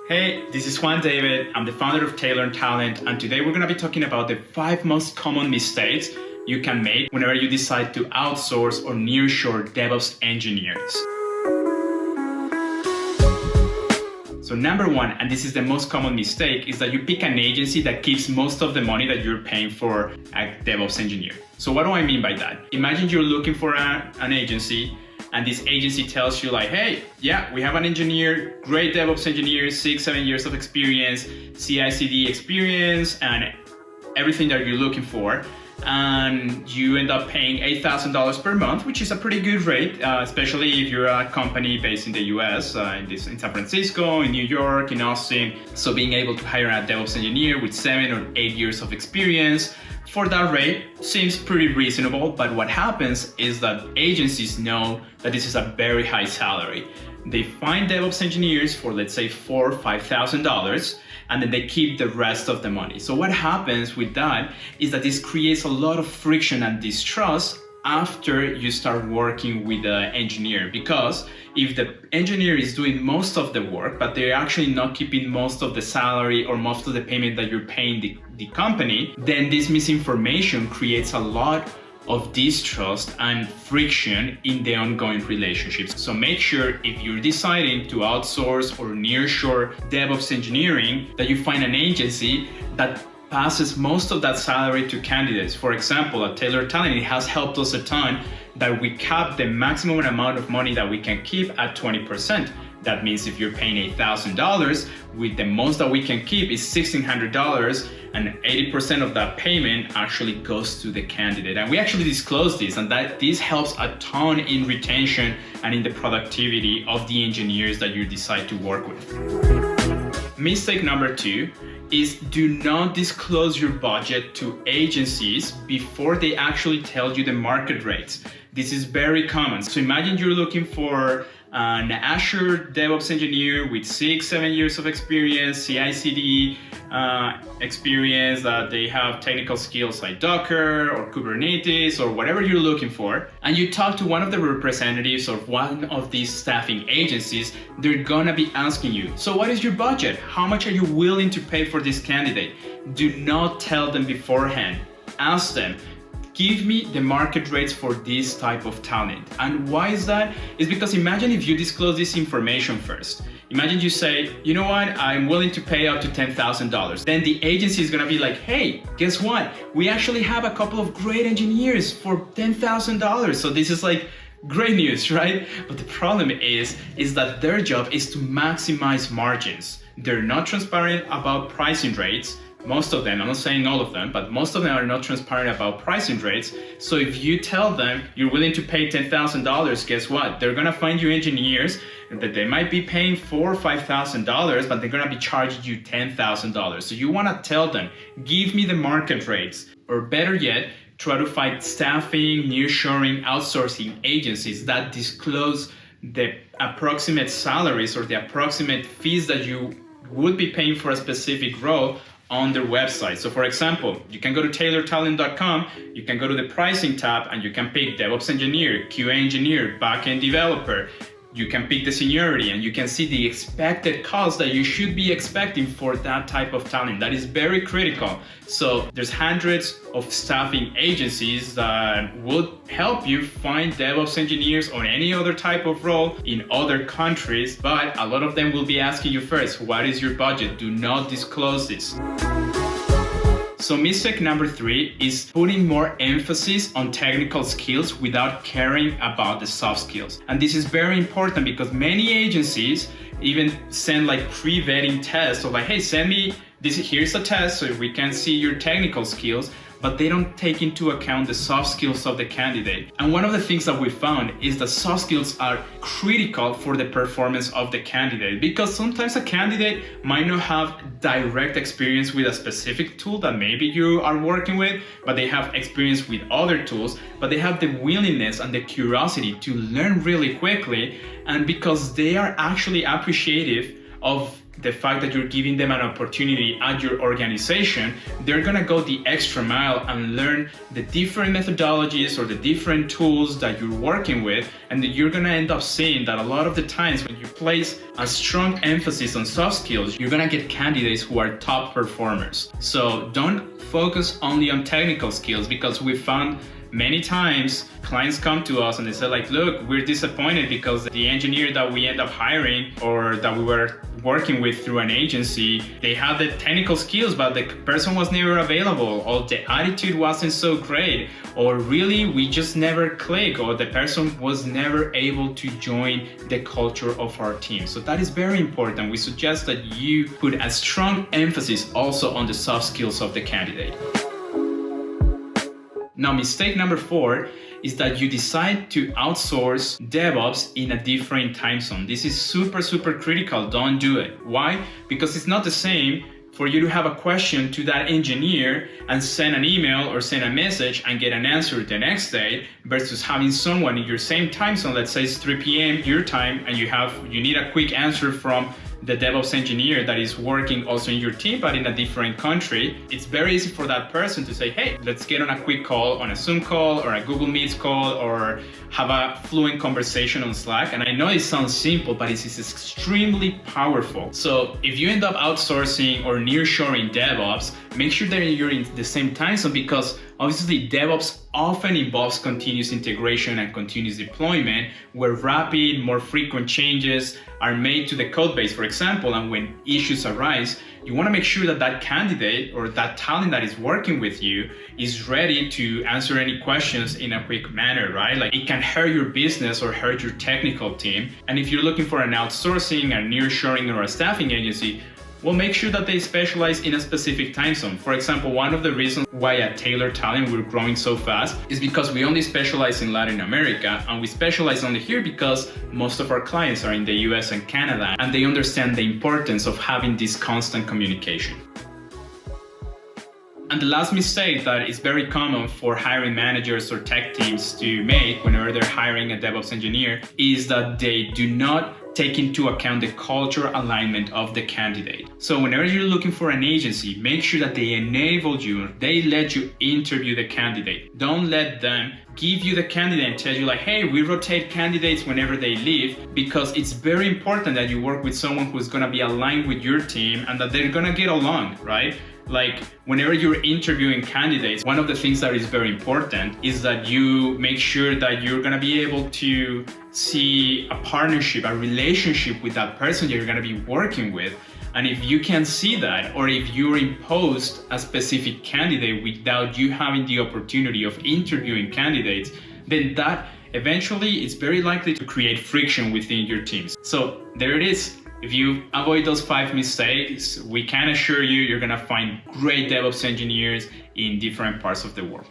Hey, this is Juan David. I'm the founder of Taylor Talent, and today we're going to be talking about the 5 most common mistakes you can make whenever you decide to outsource or nearshore DevOps engineers. So number 1, and this is the most common mistake, is that you pick an agency that keeps most of the money that you're paying for a DevOps engineer. So what do I mean by that? Imagine you're looking for an agency, and this agency tells you like, hey, yeah, we have an engineer, great DevOps engineer, 6-7 years of experience, CI/CD experience, and everything that you're looking for. And you end up paying $8,000 per month, which is a pretty good rate, especially if you're a company based in the US, in San Francisco, in New York, in Austin. So being able to hire a DevOps engineer with 7 or 8 years of experience for that rate seems pretty reasonable. But what happens is that agencies know that this is a very high salary. They find DevOps engineers for, let's say, $4,000 or $5,000, and then they keep the rest of the money. So what happens with that is that this creates a lot of friction and distrust after you start working with the engineer, because if the engineer is doing most of the work, but they're actually not keeping most of the salary or most of the payment that you're paying the company, then this misinformation creates a lot of distrust and friction in the ongoing relationships. So make sure if you're deciding to outsource or nearshore DevOps engineering, that you find an agency that passes most of that salary to candidates. For example, at Taylor Talent, it has helped us a ton that we cap the maximum amount of money that we can keep at 20%. That means if you're paying $8,000, with the most that we can keep is $1,600, and 80% of that payment actually goes to the candidate. And we actually disclose this, and that this helps a ton in retention and in the productivity of the engineers that you decide to work with. Mistake number 2 is do not disclose your budget to agencies before they actually tell you the market rates. This is very common. So imagine you're looking for an Azure DevOps engineer with 6-7 years of experience, CI/CD experience, that they have technical skills like Docker or Kubernetes or whatever you're looking for, and you talk to one of the representatives of one of these staffing agencies. They're gonna be asking you, so what is your budget? How much are you willing to pay for this candidate? Do not tell them beforehand. Ask them, give me the market rates for this type of talent. And why is that? It's because imagine if you disclose this information first. Imagine you say, you know what, I'm willing to pay up to $10,000. Then the agency is gonna be like, hey, guess what? We actually have a couple of great engineers for $10,000. So this is like great news, right? But the problem is that their job is to maximize margins. They're not transparent about pricing rates. Most of them, I'm not saying all of them, but most of them are not transparent about pricing rates. So if you tell them you're willing to pay $10,000, guess what? They're gonna find you engineers that they might be paying $4,000 or $5,000, but they're gonna be charging you $10,000. So you wanna tell them, give me the market rates, or better yet, try to find staffing, nearshoring, outsourcing agencies that disclose the approximate salaries or the approximate fees that you would be paying for a specific role on their website. So for example, you can go to taylortalent.com, you can go to the pricing tab, and you can pick DevOps engineer, QA engineer, backend developer. You can pick the seniority, and you can see the expected cost that you should be expecting for that type of talent. That is very critical. So there's hundreds of staffing agencies that would help you find DevOps engineers on any other type of role in other countries, but a lot of them will be asking you first, what is your budget? Do not disclose this. So mistake number 3 is putting more emphasis on technical skills without caring about the soft skills. And this is very important because many agencies even send like pre-vetting tests of like, hey, send me this, here's a test so we can see your technical skills, but they don't take into account the soft skills of the candidate. And one of the things that we found is that soft skills are critical for the performance of the candidate, because sometimes a candidate might not have direct experience with a specific tool that maybe you are working with, but they have experience with other tools, but they have the willingness and the curiosity to learn really quickly, and because they are actually appreciative of the fact that you're giving them an opportunity at your organization, they're gonna go the extra mile and learn the different methodologies or the different tools that you're working with, and that you're gonna end up seeing that a lot of the times when you place a strong emphasis on soft skills, you're gonna get candidates who are top performers. So don't focus only on technical skills, because we found many times clients come to us and they say like, look, we're disappointed because the engineer that we end up hiring or that we were working with through an agency, they had the technical skills, but the person was never available, or the attitude wasn't so great, or really we just never click, or the person was never able to join the culture of our team. So that is very important. We suggest that you put a strong emphasis also on the soft skills of the candidate. Now, mistake number 4 is that you decide to outsource DevOps in a different time zone. This is super critical. Don't do it. Why? Because it's not the same for you to have a question to that engineer and send an email or send a message and get an answer the next day, versus having someone in your same time zone, let's say it's 3 p.m. your time, and you need a quick answer from the DevOps engineer that is working also in your team but in a different country. It's very easy for that person to say, hey, let's get on a quick call, on a Zoom call or a Google Meets call, or have a fluent conversation on Slack. And I know it sounds simple, but it is extremely powerful. So if you end up outsourcing or nearshoring DevOps, make sure that you're in the same time zone, because obviously DevOps often involves continuous integration and continuous deployment, where rapid, more frequent changes are made to the code base, for example. And when issues arise, you want to make sure that that candidate or that talent that is working with you is ready to answer any questions in a quick manner, right? Like, it can hurt your business or hurt your technical team. And if you're looking for an outsourcing, a nearshoring, or a staffing agency, well, make sure that they specialize in a specific time zone. For example, one of the reasons why at Taylor Talent we're growing so fast is because we only specialize in Latin America, and we specialize only here because most of our clients are in the US and Canada, and they understand the importance of having this constant communication. And the last mistake that is very common for hiring managers or tech teams to make whenever they're hiring a DevOps engineer is that they do not take into account the culture alignment of the candidate. So whenever you're looking for an agency, make sure that they enable you, they let you interview the candidate. Don't let them give you the candidate and tell you like, hey, we rotate candidates whenever they leave, because it's very important that you work with someone who's gonna be aligned with your team and that they're gonna get along, right? Like, whenever you're interviewing candidates, one of the things that is very important is that you make sure that you're gonna be able to see a partnership, a relationship with that person you're gonna be working with. And if you can see that, or if you're imposed a specific candidate without you having the opportunity of interviewing candidates, then that eventually is very likely to create friction within your teams. So there it is. If you avoid those 5 mistakes, we can assure you you're gonna find great DevOps engineers in different parts of the world.